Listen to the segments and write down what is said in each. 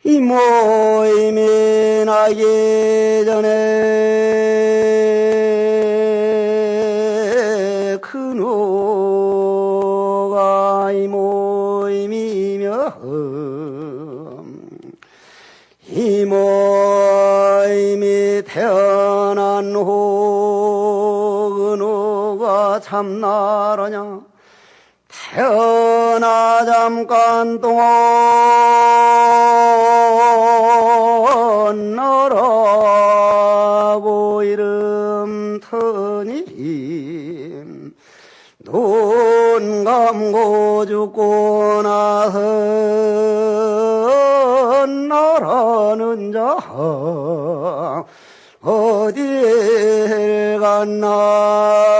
이 모임이 나기 전에 그노가 이 모임이며 이 모임이 태어난 후 그노가 참나라냐 태어나 잠깐 동안 너라고 이름 터니 눈 감고 죽고 나서 너라는 자 어딜 갔나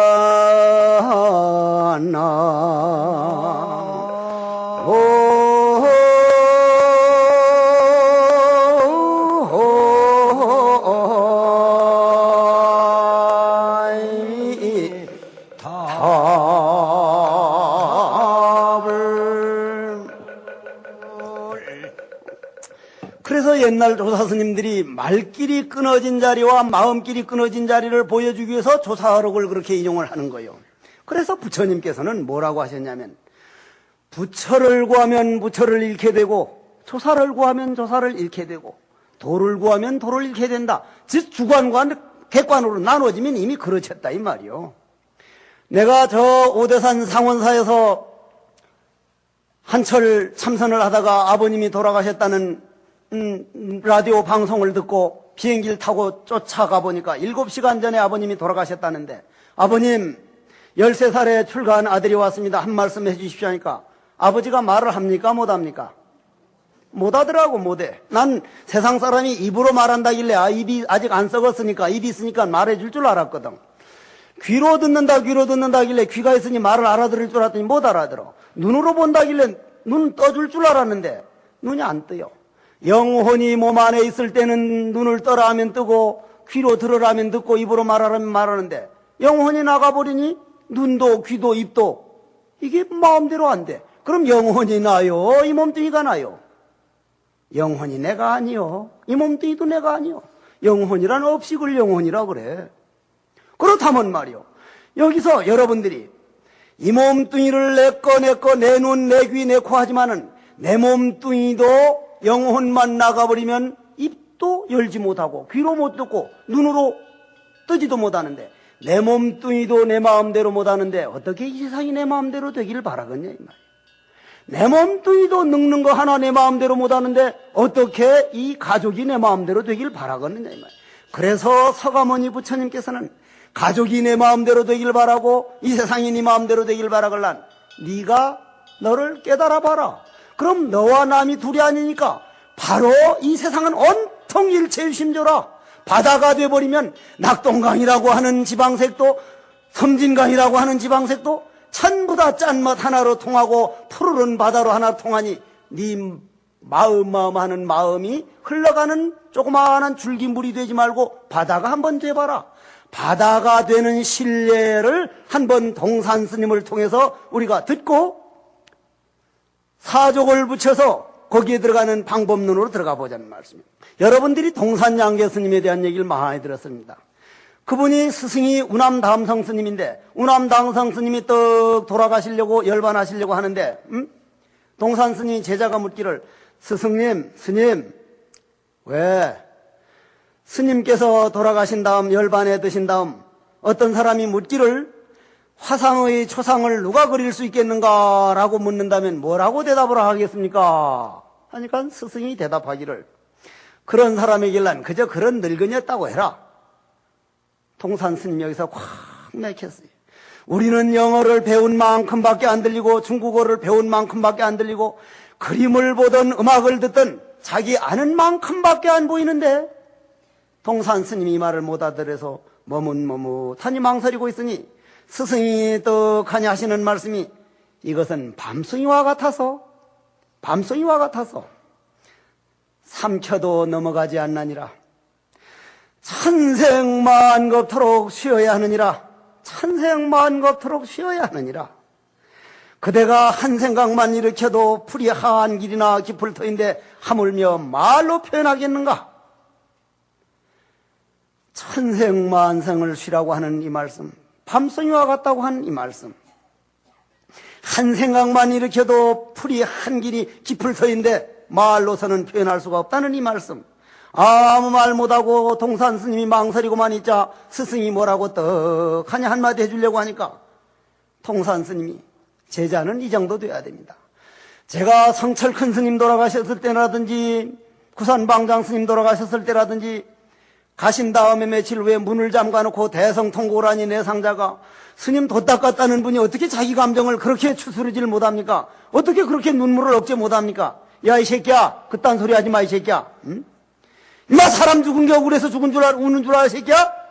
그래서 옛날 조사 스님들이 말길이 끊어진 자리와 마음길이 끊어진 자리를 보여주기 위해서 조사록을 그렇게 인용을 하는 거예요. 그래서 부처님께서는 뭐라고 하셨냐면 부처를 구하면 부처를 잃게 되고 조사를 구하면 조사를 잃게 되고 도를 구하면 도를 잃게 된다. 즉 주관과 객관으로 나눠지면 이미 그렇겠다 이 말이요. 내가 저 오대산 상원사에서 한철 참선을 하다가 아버님이 돌아가셨다는 라디오 방송을 듣고 비행기를 타고 쫓아가 보니까 7시간 전에 아버님이 돌아가셨다는데 아버님 13살에 출가한 아들이 왔습니다. 한 말씀 해주십시오 하니까 아버지가 말을 합니까 못합니까? 못하더라고. 못해. 난 세상 사람이 입으로 말한다길래 입이 아직 안 썩었으니까 입이 있으니까 말해줄 줄 알았거든. 귀로 듣는다길래 귀가 있으니 말을 알아들을 줄 알았더니 못 알아들어. 눈으로 본다길래 눈 떠줄 줄 알았는데 눈이 안 떠요. 영혼이 몸 안에 있을 때는 눈을 떠라 하면 뜨고 귀로 들으라 하면 듣고 입으로 말하라면 말하는데 영혼이 나가버리니 눈도 귀도 입도 이게 마음대로 안 돼. 그럼 영혼이 나요? 이 몸뚱이가 나요? 영혼이 내가 아니요. 이 몸뚱이도 내가 아니요. 영혼이란 업식을 영혼이라 그래. 그렇다면 말이요. 여기서 여러분들이 이 몸뚱이를 내 눈, 내 귀, 내 코 하지만은 내 몸뚱이도 영혼만 나가버리면 입도 열지 못하고 귀로 못 듣고 눈으로 뜨지도 못하는데 내 몸뚱이도 내 마음대로 못하는데 어떻게 이 세상이 내 마음대로 되기를 바라겠냐 이 말이야. 내 몸뚱이도 늙는 거 하나 내 마음대로 못하는데 어떻게 이 가족이 내 마음대로 되기를 바라겠느냐 이 말이야. 그래서 서가모니 부처님께서는 가족이 내 마음대로 되길 바라고 이 세상이 네 마음대로 되길 바라걸란 네가 너를 깨달아 봐라. 그럼 너와 남이 둘이 아니니까 바로 이 세상은 온통 일체유심조라. 바다가 돼버리면 낙동강이라고 하는 지방색도 섬진강이라고 하는 지방색도 전부 다 짠맛 하나로 통하고 푸르른 바다로 하나 통하니 네 마음 하는 마음이 흘러가는 조그마한 줄기물이 되지 말고 바다가 한번 돼봐라. 바다가 되는 신뢰를 한번 동산 스님을 통해서 우리가 듣고 사족을 붙여서 거기에 들어가는 방법론으로 들어가 보자는 말씀입니다. 여러분들이 동산 양계 스님에 대한 얘기를 많이 들었습니다. 그분이 스승이 우남담성 스님인데 우남담성 스님이 떡 돌아가시려고 열반하시려고 하는데 동산 스님이 제자가 묻기를 스승님, 스님 왜 스님께서 돌아가신 다음 열반에 드신 다음 어떤 사람이 묻기를 화상의 초상을 누가 그릴 수 있겠는가라고 묻는다면 뭐라고 대답을 하겠습니까? 하니까 스승이 대답하기를 그런 사람이길란 그저 그런 늙은이였다고 해라. 동산 스님 여기서 콱 맥혔어요. 우리는 영어를 배운 만큼밖에 안 들리고 중국어를 배운 만큼밖에 안 들리고 그림을 보던 음악을 듣던 자기 아는 만큼밖에 안 보이는데 동산 스님이 이 말을 못 알아들어서 머뭇머뭇하니 망설이고 있으니 스승이 떡하니 하시는 말씀이 이것은 밤송이와 같아서 삼켜도 넘어가지 않나니라. 천생만겁토록 쉬어야 하느니라. 그대가 한 생각만 일으켜도 풀이 한 길이나 깊을 터인데 하물며 말로 표현하겠는가? 천생만생을 쉬라고 하는 이 말씀, 밤송이와 같다고 하는 이 말씀, 한 생각만 일으켜도 풀이 한 길이 깊을 터인데 말로서는 표현할 수가 없다는 이 말씀, 아무 말 못하고 동산 스님이 망설이고만 있자 스승이 뭐라고 떡하니 한마디 해주려고 하니까 동산 스님이 제자는 이 정도 돼야 됩니다. 제가 성철 큰 스님 돌아가셨을 때라든지 구산 방장 스님 돌아가셨을 때라든지 가신 다음에 며칠 후에 문을 잠가놓고 대성통고라니 내상자가 스님 돛 닦았다는 분이 어떻게 자기 감정을 그렇게 추스르지를 못합니까? 어떻게 그렇게 눈물을 억제 못합니까? 야 이 새끼야, 그딴 소리 하지 마 이 새끼야. 응? 인마 사람 죽은 게 억울해서 죽은 줄 우는 줄 알아 이 새끼야?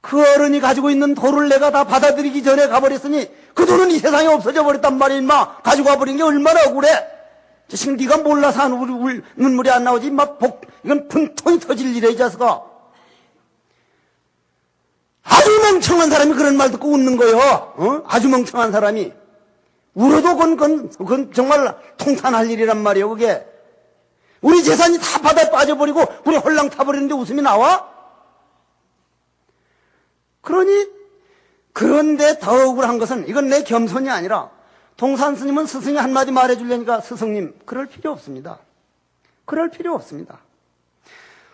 그 어른이 가지고 있는 돌을 내가 다 받아들이기 전에 가버렸으니 그 돌은 이 세상에 없어져 버렸단 말이야. 인마 가지고 와버린 게 얼마나 억울해. 지금 네가 몰라서 눈물이 안 나오지. 인마 이건 분통이 터질 일이야 이 자식아. 아주 멍청한 사람이 그런 말 듣고 웃는 거요. 어? 아주 멍청한 사람이 울어도 그건 정말 통탄할 일이란 말이에요. 그게 우리 재산이 다 바다에 빠져버리고 우리 홀랑 타버리는데 웃음이 나와? 그런데 더 억울한 것은 이건 내 겸손이 아니라 동산 스님은 스승이 한마디 말해주려니까 스승님 그럴 필요 없습니다. 그럴 필요 없습니다.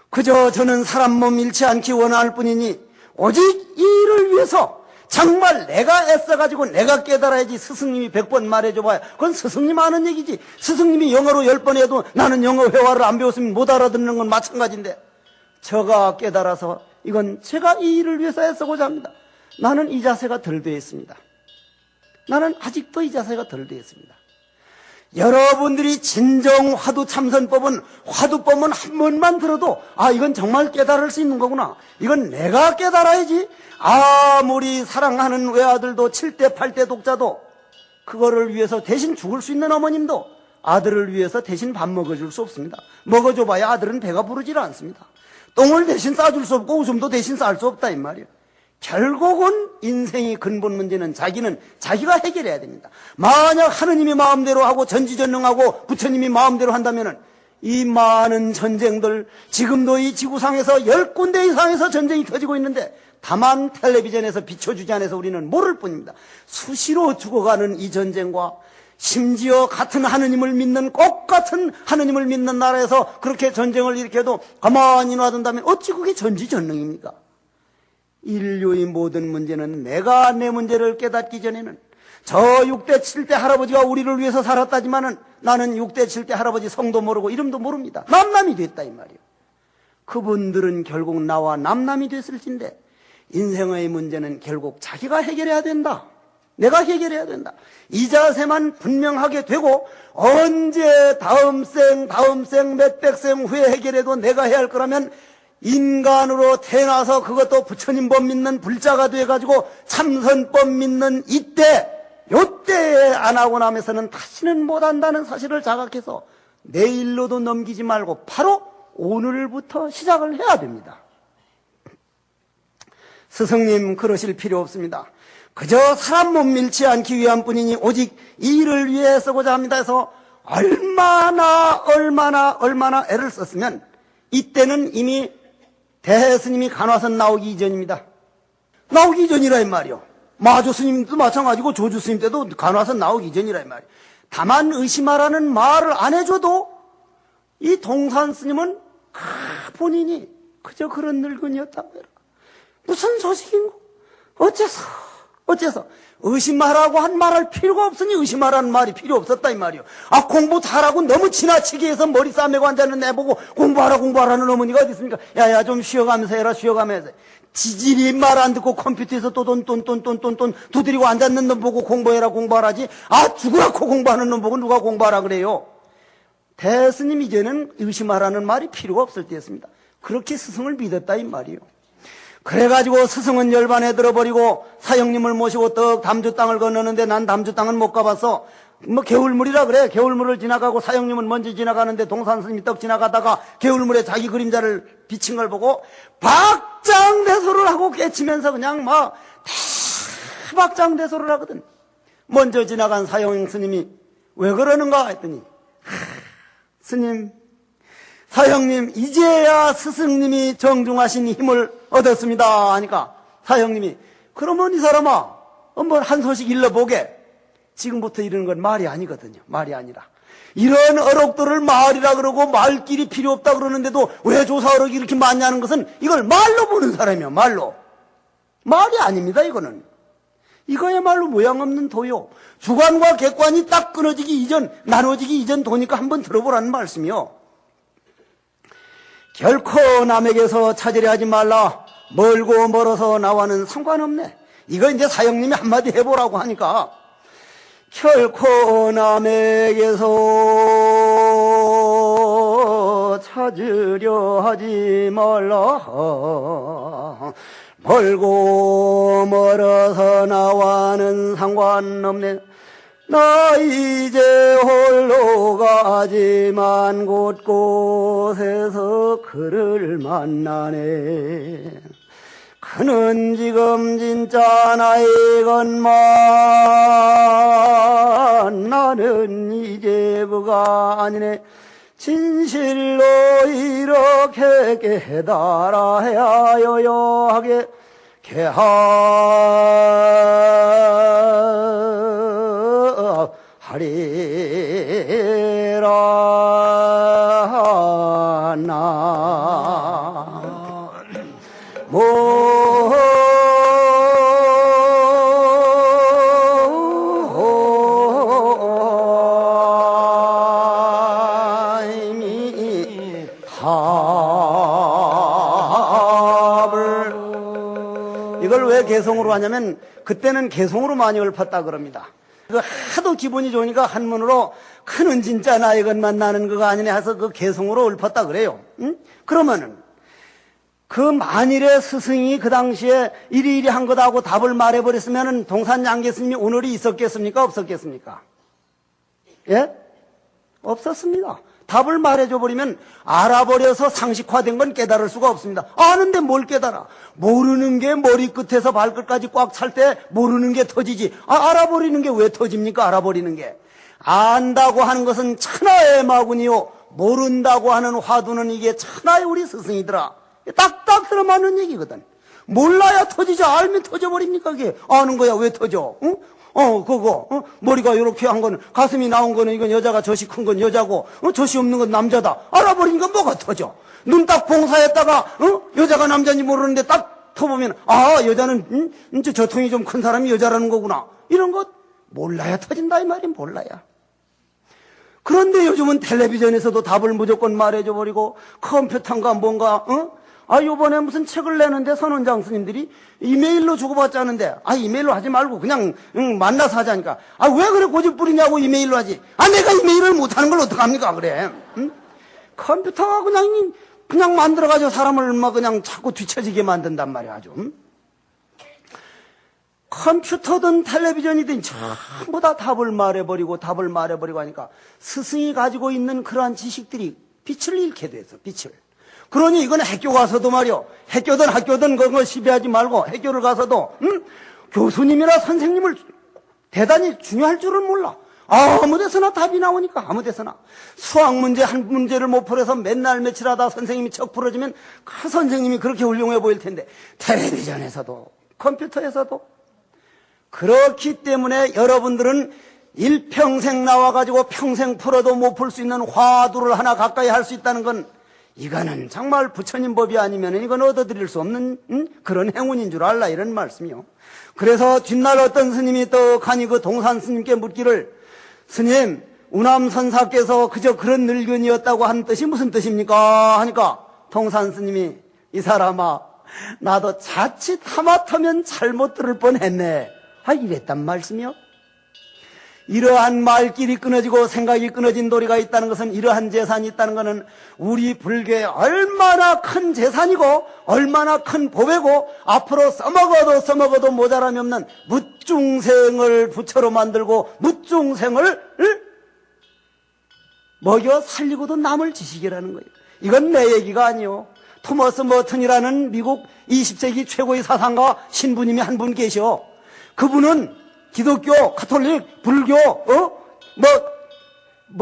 그저 저는 사람 몸 잃지 않기 원할 뿐이니 오직 이 일을 위해서 정말 내가 애써가지고 내가 깨달아야지. 스승님이 100번 말해줘봐야 그건 스승님 아는 얘기지. 스승님이 영어로 10번 해도 나는 영어 회화를 안 배웠으면 못 알아듣는 건 마찬가지인데 제가 깨달아서 이건 제가 이 일을 위해서 애쓰고자 합니다. 나는 이 자세가 덜 되어 있습니다. 나는 아직도 이 자세가 덜 되어 있습니다. 여러분들이 진정 화두 참선법은 화두법은 한 번만 들어도 이건 정말 깨달을 수 있는 거구나. 이건 내가 깨달아야지. 아무리 사랑하는 외아들도 7대 8대 독자도 그거를 위해서 대신 죽을 수 있는 어머님도 아들을 위해서 대신 밥 먹어줄 수 없습니다. 먹어줘봐야 아들은 배가 부르질 않습니다. 똥을 대신 싸줄 수 없고 웃음도 대신 쌀 수 없다 이 말이에요. 결국은 인생의 근본 문제는 자기가 해결해야 됩니다. 만약 하느님이 마음대로 하고 전지전능하고 부처님이 마음대로 한다면은 이 많은 전쟁들, 지금도 이 지구상에서 10군데 이상에서 전쟁이 터지고 있는데 다만 텔레비전에서 비춰주지 않아서 우리는 모를 뿐입니다. 수시로 죽어가는 이 전쟁과 심지어 같은 하느님을 믿는 꼭 같은 하느님을 믿는 나라에서 그렇게 전쟁을 일으켜도 가만히 놔둔다면 어찌 그게 전지전능입니까? 인류의 모든 문제는 내가 내 문제를 깨닫기 전에는 저 6대 7대 할아버지가 우리를 위해서 살았다지만은 나는 6대 7대 할아버지 성도 모르고 이름도 모릅니다. 남남이 됐다 이 말이에요. 그분들은 결국 나와 남남이 됐을진데 인생의 문제는 결국 자기가 해결해야 된다. 내가 해결해야 된다. 이 자세만 분명하게 되고 언제 다음 생 몇백 생 후에 해결해도 내가 해야 할 거라면 인간으로 태어나서 그것도 부처님 법 믿는 불자가 돼가지고 참선법 믿는 요때에 안 하고 나면서는 다시는 못한다는 사실을 자각해서 내일로도 넘기지 말고 바로 오늘부터 시작을 해야 됩니다. 스승님 그러실 필요 없습니다. 그저 사람 몸 밀지 않기 위한 뿐이니 오직 이 일을 위해 쓰고자 합니다 해서 얼마나 애를 썼으면 이때는 이미 대스님이 간화선 나오기 이전입니다. 나오기 이전이라 이 말이요. 마조 스님도 마찬가지고 조주 스님 때도 간화선 나오기 이전이라 이 말이요. 다만 의심하라는 말을 안 해줘도 이 동산 스님은 본인이 그저 그런 늙은이였다고 해라. 무슨 소식인고? 어째서 의심하라고 한 말할 필요가 없으니 의심하라는 말이 필요 없었다 이 말이요. 공부 잘하고 너무 지나치게 해서 머리 싸매고 앉아있는 내보고 공부하라는 어머니가 어디 있습니까? 야야 좀 쉬어가면서 해라. 쉬어가면서 지질이 말 안 듣고 컴퓨터에서 또 돈 두드리고 앉았는 놈 보고 공부하라지. 죽으라고 공부하는 놈 보고 누가 공부하라 그래요. 대스님 이제는 의심하라는 말이 필요가 없을 때였습니다. 그렇게 스승을 믿었다 이 말이요. 그래가지고 스승은 열반에 들어버리고 사형님을 모시고 떡 담주 땅을 건너는데 난 담주 땅은 못 가봤어. 개울물이라 그래. 개울물을 지나가고 사형님은 먼저 지나가는데 동산 스님이 떡 지나가다가 개울물에 자기 그림자를 비친 걸 보고 박장대소를 하고 깨치면서 그냥 대박장대소를 하거든. 먼저 지나간 사형 스님이 왜 그러는가 했더니 스님, 사형님 이제야 스승님이 정중하신 힘을 얻었습니다 하니까 사형님이 그러면 이 사람아 한번 한 소식 일러보게. 지금부터 이러는 건 말이 아니거든요. 말이 아니라 이런 어록들을 말이라 그러고 말길이 필요 없다 그러는데도 왜 조사 어록이 이렇게 많냐는 것은 이걸 말로 보는 사람이야. 말로. 말이 아닙니다. 이거는. 이거야말로 모양 없는 도요. 주관과 객관이 딱 끊어지기 이전, 나눠지기 이전 도니까 한번 들어보라는 말씀이요. 결코 남에게서 찾으려 하지 말라. 멀고 멀어서 나와는 상관없네. 이거 이제 사형님이 한마디 해보라고 하니까 결코 남에게서 찾으려 하지 말라. 멀고 멀어서 나와는 상관없네. 나 이제 홀로 가지만 곳곳에서 그를 만나네. 그는 지금 진짜 나이건만 나는 이제부가 아니네. 진실로 이렇게 깨달아야 여여하게 하리라 나 이걸 왜 개성으로 하냐면 그때는 개성으로 많이 읊었다 그럽니다. 그 하도 기분이 좋으니까 한문으로 그는 진짜 나의 것만 나는 그거 아니네 해서 그 개성으로 읊었다 그래요. 응? 그러면은 그 만일에 스승이 그 당시에 이리이리 한 거다고 답을 말해버렸으면은 동산 양계스님이 오늘이 있었겠습니까? 없었겠습니까? 예? 없었습니다. 답을 말해줘 버리면 알아버려서 상식화된 건 깨달을 수가 없습니다. 아는데 뭘 깨달아? 모르는 게 머리끝에서 발끝까지 꽉 찰 때 모르는 게 터지지. 알아버리는 게 왜 터집니까? 알아버리는 게. 안다고 하는 것은 천하의 마군이요. 모른다고 하는 화두는 이게 천하의 우리 스승이더라. 딱딱 들어맞는 얘기거든. 몰라야 터지지. 알면 터져버립니까? 그게 아는 거야. 왜 터져? 응? 머리가 이렇게 한 거는, 가슴이 나온 거는 이건 여자가, 젖이 큰 건 여자고, 젖이 없는 건 남자다. 알아버리니까 뭐가 터져? 눈 딱 봉사했다가, 여자가 남자인지 모르는데 딱 터보면, 여자는, 저 통이 좀 큰 사람이 여자라는 거구나. 이런 것 몰라야 터진다, 이 말이 몰라야. 그런데 요즘은 텔레비전에서도 답을 무조건 말해줘 버리고, 컴퓨터인가 뭔가, 요번에 무슨 책을 내는데 선원장 스님들이 이메일로 주고받자는데, 이메일로 하지 말고 그냥, 만나서 하자니까. 왜 그래 고집 부리냐고 이메일로 하지. 내가 이메일을 못하는 걸 어떡합니까, 그래. 컴퓨터가 그냥 만들어가지고 사람을 막 그냥 자꾸 뒤처지게 만든단 말이야, 아주. 컴퓨터든 텔레비전이든 전부 다 답을 말해버리고 하니까 스승이 가지고 있는 그러한 지식들이 빛을 잃게 돼서 빛을. 그러니 이건 학교 가서도 말이요. 학교든 그거 시비하지 말고 학교를 가서도 교수님이나 선생님을 대단히 중요할 줄은 몰라. 아무 데서나 답이 나오니까 아무 데서나. 수학 문제 한 문제를 못 풀어서 맨날 며칠 하다 선생님이 척 풀어주면 그 선생님이 그렇게 훌륭해 보일 텐데 텔레비전에서도 컴퓨터에서도 그렇기 때문에 여러분들은 일평생 나와가지고 평생 풀어도 못 풀 수 있는 화두를 하나 가까이 할 수 있다는 건 이거는 정말 부처님 법이 아니면 이건 얻어드릴 수 없는 그런 행운인 줄 알라 이런 말씀이요. 그래서 뒷날 어떤 스님이 떡하니 그 동산 스님께 묻기를 스님 우남선사께서 그저 그런 늙은이였다고 한 뜻이 무슨 뜻입니까? 하니까 동산 스님이 이 사람아 나도 자칫 하마터면 잘못 들을 뻔했네. 이랬단 말씀이요. 이러한 말길이 끊어지고 생각이 끊어진 도리가 있다는 것은 이러한 재산이 있다는 것은 우리 불교에 얼마나 큰 재산이고 얼마나 큰 보배고 앞으로 써먹어도 모자람이 없는 묻중생을 부처로 만들고 묻중생을 먹여 살리고도 남을 지식이라는 거예요. 이건 내 얘기가 아니요. 토머스 머튼이라는 미국 20세기 최고의 사상가 신부님이 한 분 계셔. 그분은 기독교, 가톨릭, 불교,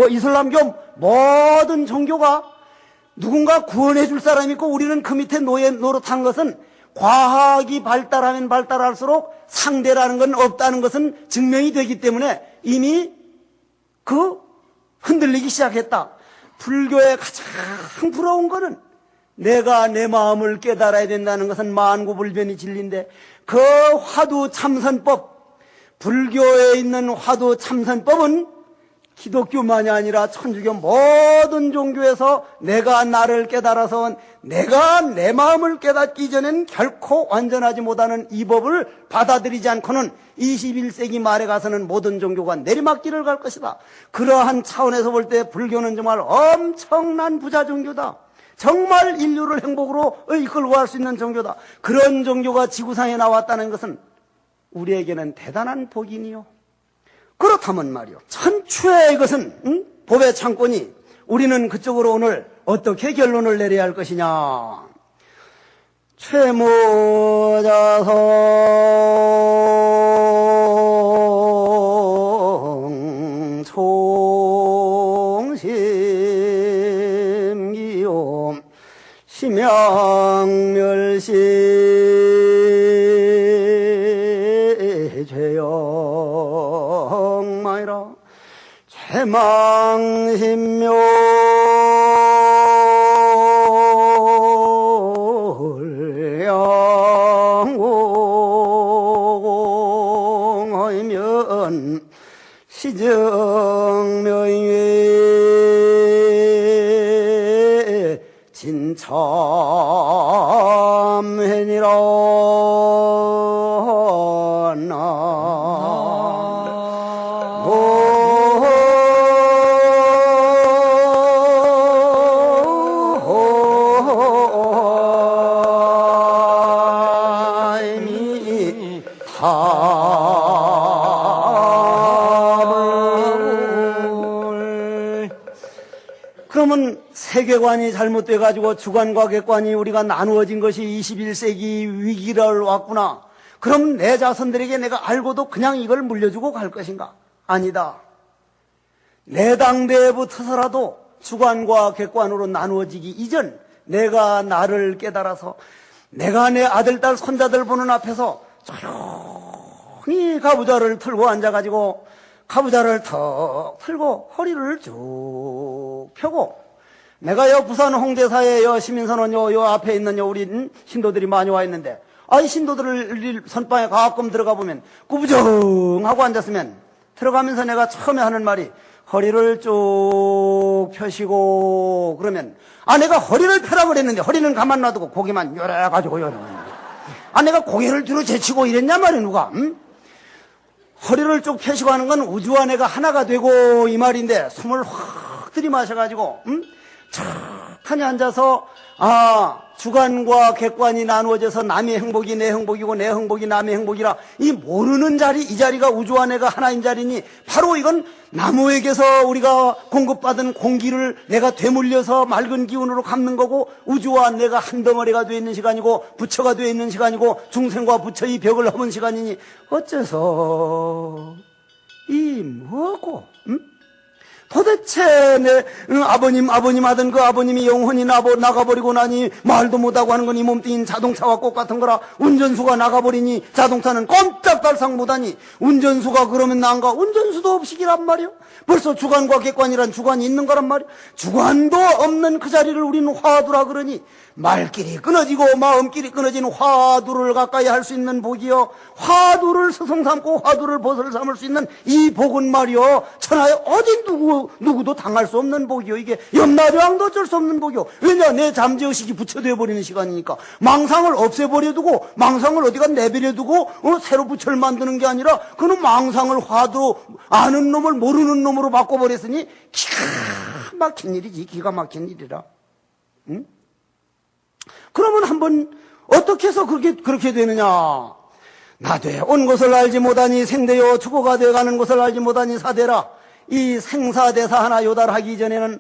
이슬람교, 모든 종교가 누군가 구원해 줄 사람이 있고 우리는 그 밑에 노릇한 것은 과학이 발달하면 발달할수록 상대라는 건 없다는 것은 증명이 되기 때문에 이미 흔들리기 시작했다. 불교의 가장 부러운 것은 내가 내 마음을 깨달아야 된다는 것은 만구불변이 진리인데 그 화두참선법, 불교에 있는 화두참선법은 기독교만이 아니라 천주교 모든 종교에서 내가 나를 깨달아서 내가 내 마음을 깨닫기 전엔 결코 완전하지 못하는 이 법을 받아들이지 않고는 21세기 말에 가서는 모든 종교가 내리막길을 갈 것이다. 그러한 차원에서 볼 때 불교는 정말 엄청난 부자 종교다. 정말 인류를 행복으로 이끌고 갈 수 있는 종교다. 그런 종교가 지구상에 나왔다는 것은 우리에게는 대단한 복이니요. 그렇다면 말이요, 천추의 이것은 법의 창고니 우리는 그쪽으로 오늘 어떻게 결론을 내려야 할 것이냐. 최무자성 총심기요 심양멸시 죄영마이라 최망심묘양공하면 시정명예 진참해니라. 그러면 세계관이 잘못돼가지고 주관과 객관이 우리가 나누어진 것이 21세기 위기를 왔구나. 그럼 내 자손들에게 내가 알고도 그냥 이걸 물려주고 갈 것인가? 아니다. 내 당대부터서라도 주관과 객관으로 나누어지기 이전 내가 나를 깨달아서 내가 내 아들, 딸, 손자들 보는 앞에서 조용히 가부좌를 틀고 앉아가지고 가부좌를 턱 틀고 허리를 쭉 펴고 내가 여 부산 홍대사에 여 시민선원 요 앞에 있는 우리 신도들이 많이 와 있는데 이 신도들을 선방에 가끔 들어가 보면 꾸부정하고 앉았으면 들어가면서 내가 처음에 하는 말이 허리를 쭉 펴시고 그러면 내가 허리를 펴라 그랬는데 허리는 가만 놔두고 고개만 요래가지고 요래. 내가 고개를 뒤로 제치고 이랬냐 말이야 누가. 응? 허리를 쭉 펴시고 하는 건 우주와 내가 하나가 되고 이 말인데 숨을 확 들이마셔가지고 천천히 앉아서 주관과 객관이 나누어져서 남의 행복이 내 행복이고 내 행복이 남의 행복이라 이 모르는 자리, 이 자리가 우주와 내가 하나인 자리니 바로 이건 나무에게서 우리가 공급받은 공기를 내가 되물려서 맑은 기운으로 갚는 거고 우주와 내가 한 덩어리가 되어 있는 시간이고 부처가 되어 있는 시간이고 중생과 부처의 벽을 허문 시간이니 어째서 이 뭐고 도대체 내 아버님 하던 그 아버님이 영혼이 나가버리고 나니 말도 못하고 하는 건 이 몸뚱이는 자동차와 똑같은 거라. 운전수가 나가버리니 자동차는 꼼짝달싹 못하니 운전수가 그러면 난가? 운전수도 없이기란 말이요. 벌써 주관과 객관이란 주관이 있는 거란 말이요. 주관도 없는 그 자리를 우리는 화두라 그러니 말길이 끊어지고 마음길이 끊어진 화두를 가까이 할 수 있는 복이요, 화두를 스승 삼고 화두를 벗을 삼을 수 있는 이 복은 말이요 천하에 어디 누구도 당할 수 없는 복이요. 이게 염라대왕도 어쩔 수 없는 복이요. 왜냐, 내 잠재의식이 부처되어 버리는 시간이니까. 망상을 없애버려두고 망상을 어디가 내버려두고 새로 부처를 만드는 게 아니라 그는 망상을 화두 아는 놈을 모르는 놈으로 바꿔버렸으니 기가 막힌 일이지. 기가 막힌 일이라. 응? 그러면 한번 어떻게 해서 그렇게 되느냐? 나되 온 것을 알지 못하니 생되어 죽어가 되어가는 것을 알지 못하니 사되라. 이 생사대사 하나 요달하기 전에는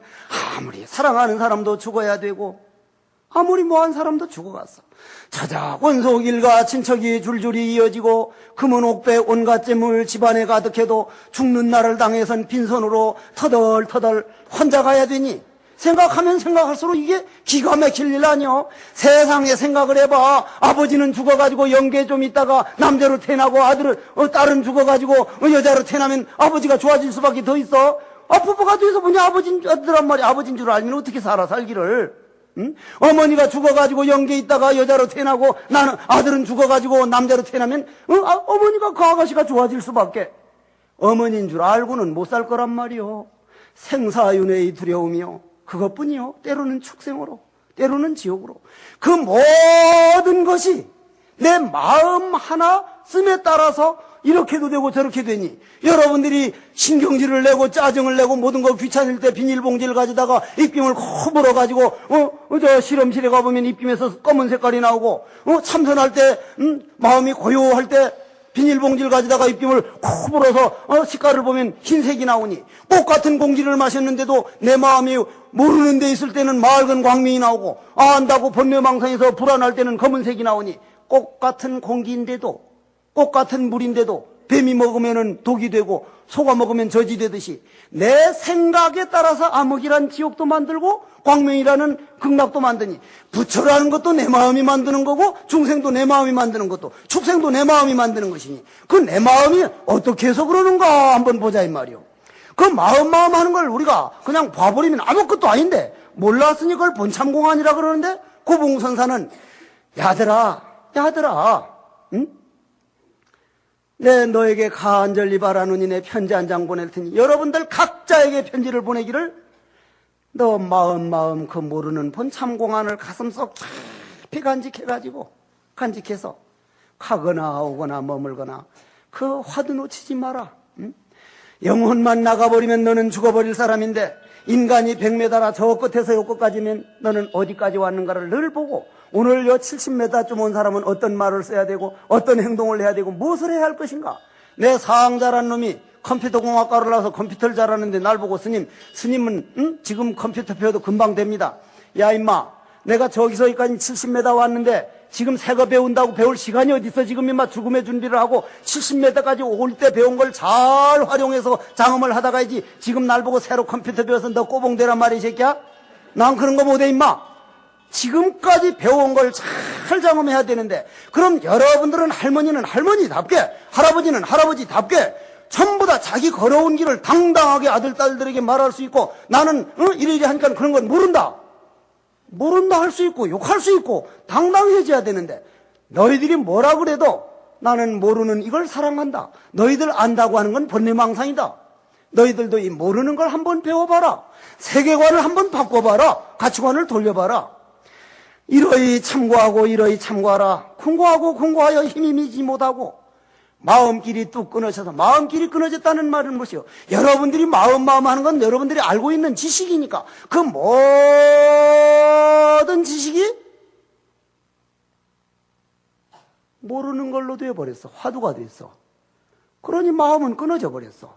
아무리 사랑하는 사람도 죽어야 되고 아무리 뭐한 사람도 죽어갔어. 자자 원속 일가 친척이 줄줄이 이어지고 금은 옥배 온갖 재물 집안에 가득해도 죽는 날을 당해선 빈손으로 터덜터덜 혼자 가야 되니 생각하면 생각할수록 이게 기가 막힐 일 아니여. 세상에 생각을 해봐. 아버지는 죽어가지고 영계에 좀 있다가 남자로 태어나고 딸은 죽어가지고 여자로 태어나면 아버지가 좋아질 수밖에 더 있어. 부부가 돼서 뭐냐 아버지란 말이야. 아버지인 줄 알면 어떻게 살기를. 응? 어머니가 죽어가지고 영계에 있다가 여자로 태어나고 나는 아들은 죽어가지고 남자로 태어나면 어머니가 그 아가씨가 좋아질 수밖에. 어머니인 줄 알고는 못 살 거란 말이요. 생사윤회의 두려움이요. 그것뿐이요. 때로는 축생으로, 때로는 지옥으로. 그 모든 것이 내 마음 하나 씀에 따라서 이렇게도 되고 저렇게 되니 여러분들이 신경질을 내고 짜증을 내고 모든 거 귀찮을 때 비닐봉지를 가져다가 입김을 코 물어가지고 저 실험실에 가보면 입김에서 검은 색깔이 나오고 참선할 때 마음이 고요할 때 비닐봉지를 가져다가 입김을 코 불어서 색깔을 보면 흰색이 나오니 꽃 같은 공기를 마셨는데도 내 마음이 모르는 데 있을 때는 맑은 광명이 나오고 안다고 번뇌망상에서 불안할 때는 검은색이 나오니 꽃 같은 공기인데도 꽃 같은 물인데도 뱀이 먹으면 독이 되고 소가 먹으면 젖이 되듯이 내 생각에 따라서 암흑이란 지옥도 만들고 광명이라는 극락도 만드니 부처라는 것도 내 마음이 만드는 거고 중생도 내 마음이 만드는 것도 축생도 내 마음이 만드는 것이니 그 내 마음이 어떻게 해서 그러는가 한번 보자 이 말이요. 그 마음 하는 걸 우리가 그냥 봐버리면 아무것도 아닌데 몰랐으니 그걸 본참공안이라 그러는데 고봉선사는 야들아 응? 내 너에게 간절히 바라노니 내 편지 한 장 보낼 테니 여러분들 각자에게 편지를 보내기를 너 마음 그 모르는 본참공안을 가슴속 깊이 간직해서 가거나 오거나 머물거나 그 화두 놓치지 마라. 응? 영혼만 나가버리면 너는 죽어버릴 사람인데 인간이 100m라 저 끝에서 요 끝까지면 너는 어디까지 왔는가를 늘 보고 오늘 요 70m쯤 온 사람은 어떤 말을 써야 되고 어떤 행동을 해야 되고 무엇을 해야 할 것인가. 내 사항 잘한 놈이 컴퓨터공학과를 나와서 컴퓨터를 잘하는데 날 보고 스님은 지금 컴퓨터 배워도 금방 됩니다. 야 임마 내가 저기서 여기까지 70m 왔는데 지금 새 거 배운다고 배울 시간이 어디 있어. 지금 임마 죽음의 준비를 하고 70m까지 올 때 배운 걸 잘 활용해서 장엄을 하다가야지. 지금 날 보고 새로 컴퓨터 배워서 너 꼬봉대란 말이야 이 새끼야. 난 그런 거 못해 임마. 지금까지 배운 걸 잘 장엄해야 되는데 그럼 여러분들은 할머니는 할머니답게 할아버지는 할아버지답게 전부 다 자기 걸어온 길을 당당하게 아들 딸들에게 말할 수 있고 나는 이리이리 하니까 그런 건 모른다 할 수 있고 욕할 수 있고 당당해져야 되는데 너희들이 뭐라 그래도 나는 모르는 이걸 사랑한다. 너희들 안다고 하는 건 번뇌망상이다. 너희들도 이 모르는 걸 한번 배워봐라. 세계관을 한번 바꿔봐라. 가치관을 돌려봐라. 이러이 참고하고 이러이 참고하라. 공고하여 힘이 미지 못하고 마음길이 뚝 끊어져서 마음길이 끊어졌다는 말은 무엇이요? 여러분들이 마음 하는 건 여러분들이 알고 있는 지식이니까 그 모든 지식이 모르는 걸로 되어버렸어. 화두가 됐어. 그러니 마음은 끊어져 버렸어.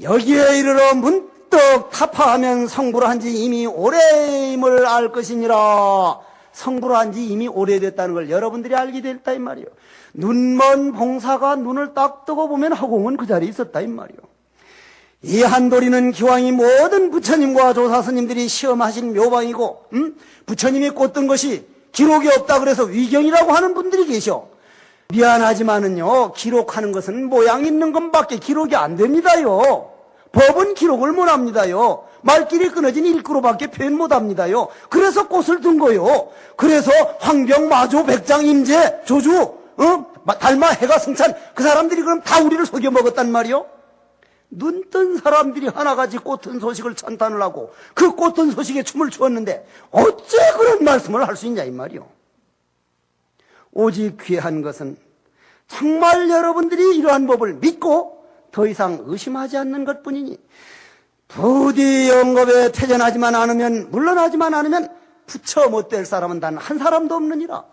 여기에 이르러 문득 타파하면 성불을 한 지 이미 오래임을 알 것이니라. 성불을 한 지 이미 오래됐다는 걸 여러분들이 알게 됐다 이 말이요. 눈먼 봉사가 눈을 딱 뜨고 보면 허공은 그 자리에 있었다 이 말이요. 이 한도리는 기왕이 모든 부처님과 조사스님들이 시험하신 묘방이고 부처님이 꽂던 것이 기록이 없다 그래서 위경이라고 하는 분들이 계셔. 미안하지만은요 기록하는 것은 모양 있는 것밖에 기록이 안 됩니다요. 법은 기록을 못 합니다요. 말길이 끊어진 일구로밖에 표현 못 합니다요. 그래서 꽃을 든 거요. 그래서 황병, 마조, 백장, 임재, 조주, 달마, 해가, 승찬 그 사람들이 그럼 다 우리를 속여 먹었단 말이요. 눈 뜬 사람들이 하나같이 꽃든 소식을 찬탄을 하고 그 꽃든 소식에 춤을 추었는데 어째 그런 말씀을 할 수 있냐 이 말이요. 오직 귀한 것은 정말 여러분들이 이러한 법을 믿고 더 이상 의심하지 않는 것뿐이니 부디 영겁에 퇴전하지만 않으면 물러나지만 않으면 부처 못될 사람은 단 한 사람도 없느니라.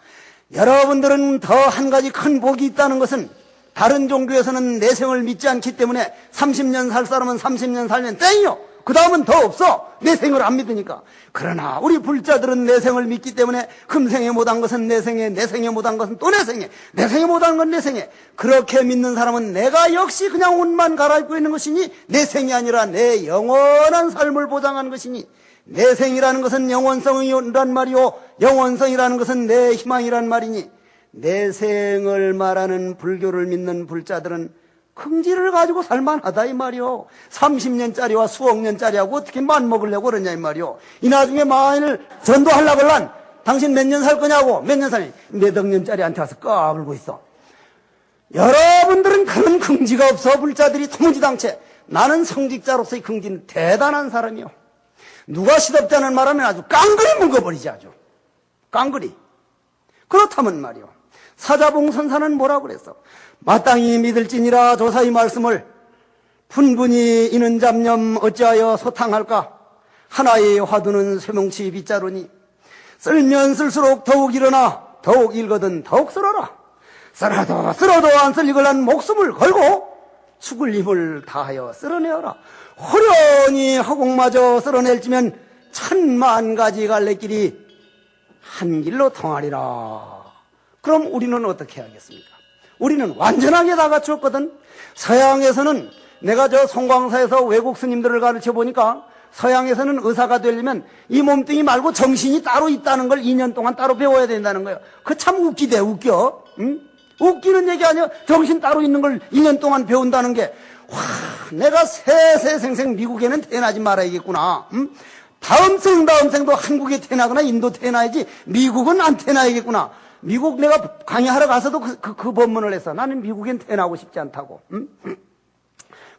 여러분들은 더 한 가지 큰 복이 있다는 것은 다른 종교에서는 내생을 믿지 않기 때문에 30년 살 사람은 30년 살면 땡이요. 그 다음은 더 없어. 내생을 안 믿으니까. 그러나 우리 불자들은 내생을 믿기 때문에 금생에 못한 것은 내생에, 내생에 못한 것은 또 내생에, 내생에 못한 건 내생에. 그렇게 믿는 사람은 내가 역시 그냥 옷만 갈아입고 있는 것이니 내생이 아니라 내 영원한 삶을 보장하는 것이니, 내생이라는 것은 영원성이란 말이요, 영원성이라는 것은 내 희망이란 말이니, 내생을 말하는 불교를 믿는 불자들은 긍지를 가지고 살만하다 이 말이요. 30년짜리와 수억 년짜리하고 어떻게 맞먹으려고 그러냐 이 말이요. 이 나중에 만일 전도하려고 그러면 당신 몇 년 살 거냐고. 몇 년 살니? 몇억 년짜리한테 와서 까불고 있어. 여러분들은 그런 긍지가 없어. 불자들이 토무지당체. 나는 성직자로서의 긍지는 대단한 사람이요. 누가 시덥다는 말하면 아주 깡그리 뭉거버리지. 아주 깡그리. 그렇다면 말이요, 사자봉 선사는 뭐라고 그랬어? 마땅히 믿을지니라 조사 이 말씀을, 분분히 이는 잡념 어찌하여 소탕할까? 하나의 화두는 쇠뭉치 빗자루니 쓸면 쓸수록 더욱 일어나, 더욱 읽거든 더욱 쓸어라. 쓸어도 안 쓸 이걸란 목숨을 걸고 죽을 힘을 다하여 쓸어내어라. 호련히 허공마저 쓸어낼지면 천만 가지 갈래길이 한 길로 통하리라. 그럼 우리는 어떻게 하겠습니까? 우리는 완전하게 다 갖추었거든. 서양에서는, 내가 저 송광사에서 외국 스님들을 가르쳐 보니까 서양에서는 의사가 되려면 이 몸뚱이 말고 정신이 따로 있다는 걸 2년 동안 따로 배워야 된다는 거예요. 그 참 웃기대. 웃겨. 응? 웃기는 얘기 아니야. 정신 따로 있는 걸 2년 동안 배운다는 게, 와, 내가 세세생생 미국에는 태어나지 말아야겠구나. 응? 다음 생도 한국에 태어나거나 인도 태어나야지 미국은 안 태어나야겠구나. 미국 내가 강의하러 가서도 그 법문을 했어. 나는 미국엔 태어나고 싶지 않다고. 응?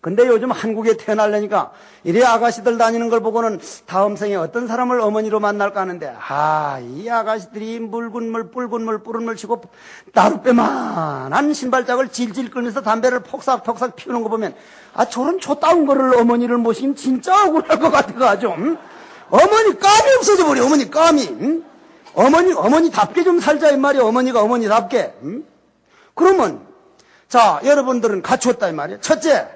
근데 요즘 한국에 태어나려니까 이래 아가씨들 다니는 걸 보고는 다음 생에 어떤 사람을 어머니로 만날까 하는데, 이 아가씨들이 붉은 물 뿌른 물 치고 나룻배만한 신발짝을 질질 끌면서 담배를 폭삭폭삭 피우는 거 보면, 저런 좆다운 거를 어머니를 모시긴 진짜 억울할 것 같아가지고. 응? 어머니 감이 없어져 버려. 어머니 감이. 응? 어머니답게 좀 살자 이 말이야. 어머니가 어머니답게. 응? 그러면 자, 여러분들은 갖추었다 이 말이야. 첫째,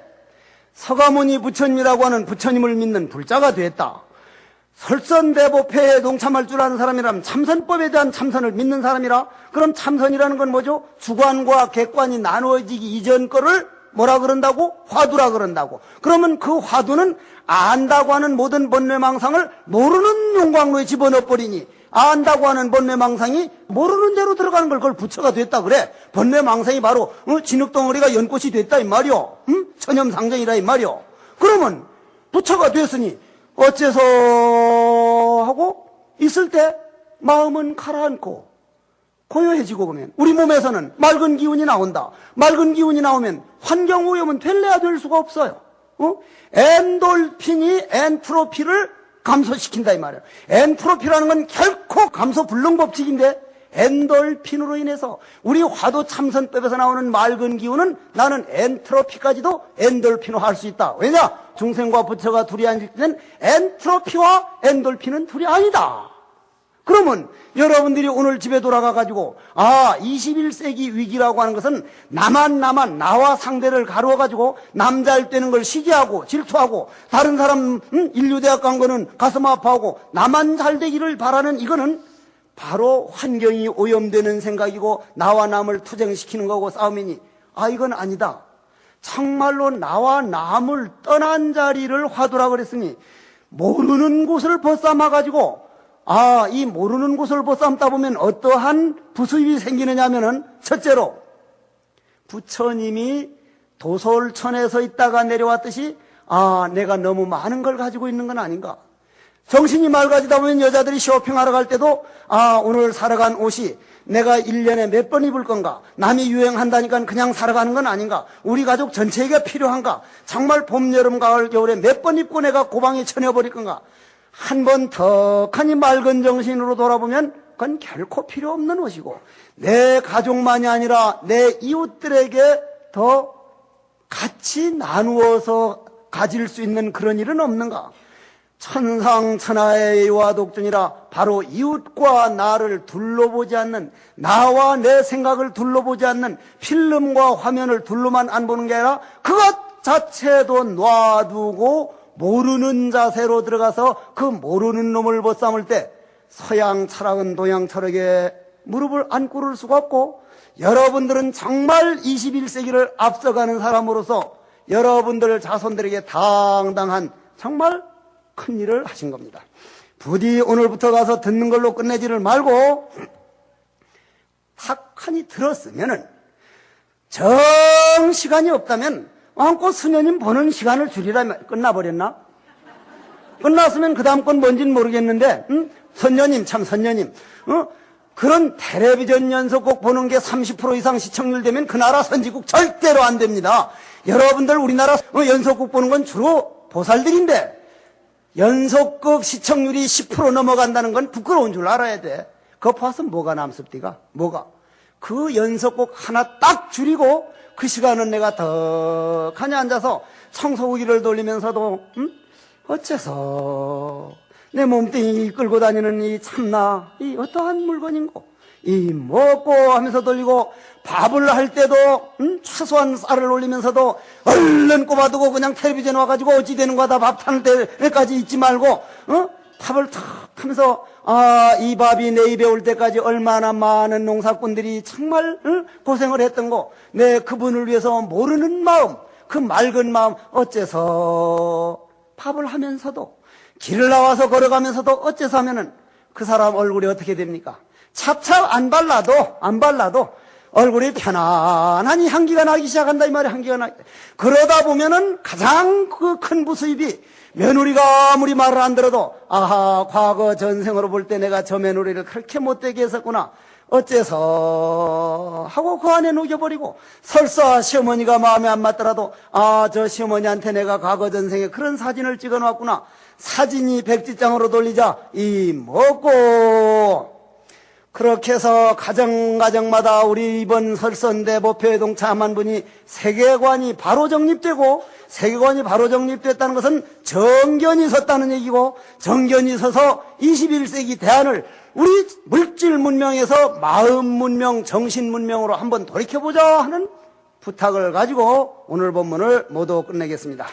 서가모니 부처님이라고 하는 부처님을 믿는 불자가 됐다. 설선대법회에 동참할 줄 아는 사람이라면 참선법에 대한 참선을 믿는 사람이라. 그럼 참선이라는 건 뭐죠? 주관과 객관이 나누어지기 이전 거를 뭐라 그런다고? 화두라 그런다고. 그러면 그 화두는 안다고 하는 모든 번뇌망상을 모르는 용광로에 집어넣어버리니, 안다고 하는 번뇌망상이 모르는 대로 들어가는 걸 그걸 부처가 됐다 그래. 번뇌망상이 바로 진흙덩어리가 연꽃이 됐다 이 말이요. 천염상정이라 이 말이요. 그러면 부처가 됐으니 어째서 하고 있을 때 마음은 가라앉고 고요해지고 그러면 우리 몸에서는 맑은 기운이 나온다. 맑은 기운이 나오면 환경오염은 될래야 될 수가 없어요. 엔돌핀이 엔트로피를 감소시킨다 이 말이에요. 엔트로피라는 건 결코 감소 불능 법칙인데, 엔돌핀으로 인해서 우리 화두 참선법에서 나오는 맑은 기운은 나는 엔트로피까지도 엔돌핀으로 할 수 있다. 왜냐? 중생과 부처가 둘이 앉을 때는 엔트로피와 엔돌핀은 둘이 아니다. 그러면 여러분들이 오늘 집에 돌아가가지고 21세기 위기라고 하는 것은 나와 상대를 가루어가지고 남 잘 되는 걸 시기하고 질투하고 다른 사람 인류대학 간 거는 가슴 아파하고 나만 잘 되기를 바라는, 이거는 바로 환경이 오염되는 생각이고 나와 남을 투쟁시키는 거고 싸움이니, 이건 아니다. 정말로 나와 남을 떠난 자리를 화두라 그랬으니 모르는 곳을 벗삼아가지고, 이 모르는 곳을 벗삼다 보면 어떠한 부수입이 생기느냐 하면은, 첫째로 부처님이 도솔천에서 있다가 내려왔듯이 내가 너무 많은 걸 가지고 있는 건 아닌가. 정신이 맑아지다 보면 여자들이 쇼핑하러 갈 때도 오늘 사러 간 옷이 내가 1년에 몇 번 입을 건가, 남이 유행한다니까 그냥 사러 가는 건 아닌가, 우리 가족 전체에게 필요한가, 정말 봄, 여름, 가을, 겨울에 몇 번 입고 내가 고방에 쳐내버릴 건가. 한 번 턱하니 맑은 정신으로 돌아보면 그건 결코 필요 없는 옷이고, 내 가족만이 아니라 내 이웃들에게 더 같이 나누어서 가질 수 있는 그런 일은 없는가. 천상천하의 유화독존이라 바로 이웃과 나를 둘러보지 않는, 나와 내 생각을 둘러보지 않는 필름과 화면을 둘러만 안 보는 게 아니라 그것 자체도 놔두고 모르는 자세로 들어가서 그 모르는 놈을 벗삼을 때 서양 철학은 동양 철학에 무릎을 안 꿇을 수가 없고, 여러분들은 정말 21세기를 앞서가는 사람으로서 여러분들 자손들에게 당당한 정말 큰 일을 하신 겁니다. 부디 오늘부터 가서 듣는 걸로 끝내지를 말고 탁하니 들었으면은 정 시간이 없다면 안고 수녀님 보는 시간을 줄이라면 끝나버렸나? 끝났으면 그 다음 건 뭔지는 모르겠는데, 선녀님, 참 선녀님, 그런 텔레비전 연속곡 보는 게 30% 이상 시청률 되면 그 나라 선지국 절대로 안 됩니다. 여러분들 우리나라 연속곡 보는 건 주로 보살들인데 연속극 시청률이 10% 넘어간다는 건 부끄러운 줄 알아야 돼. 그거 봐서 뭐가 남습디가? 뭐가? 그 연속곡 하나 딱 줄이고 그 시간은 내가 덕하니 앉아서 청소기를 돌리면서도 어째서 내 몸뚱이 끌고 다니는 이 참나 이 어떠한 물건인고 이 먹고 하면서 돌리고 밥을 할 때도 최소한 쌀을 올리면서도 얼른 꼽아두고 그냥 텔레비전 와가지고 어찌 되는 거다 밥 타는 때까지 잊지 말고 밥을 탁 하면서 이 밥이 내 입에 올 때까지 얼마나 많은 농사꾼들이 정말 고생을 했던 거 내 그분을 위해서 모르는 마음 그 맑은 마음 어째서 밥을 하면서도 길을 나와서 걸어가면서도 어째서 하면은 그 사람 얼굴이 어떻게 됩니까? 찹찹 안 발라도 얼굴이 편안하니 향기가 나기 시작한다 이 말이야. 향기가 나기. 그러다 보면은 가장 그 큰 부수입이 며느리가 아무리 말을 안 들어도 아하 과거 전생으로 볼 때 내가 저 며느리를 그렇게 못되게 했었구나 어째서 하고 그 안에 녹여버리고 설사 시어머니가 마음에 안 맞더라도 저 시어머니한테 내가 과거 전생에 그런 사진을 찍어놨구나 사진이 백지장으로 돌리자 이 먹고 그렇게 해서 가정마다 우리 이번 설선대 목표에 동참한 분이 세계관이 바로 정립되고 세계관이 바로 정립됐다는 것은 정견이 섰다는 얘기고 정견이 서서 21세기 대안을 우리 물질 문명에서 마음 문명, 정신 문명으로 한번 돌이켜보자 하는 부탁을 가지고 오늘 본문을 모두 끝내겠습니다.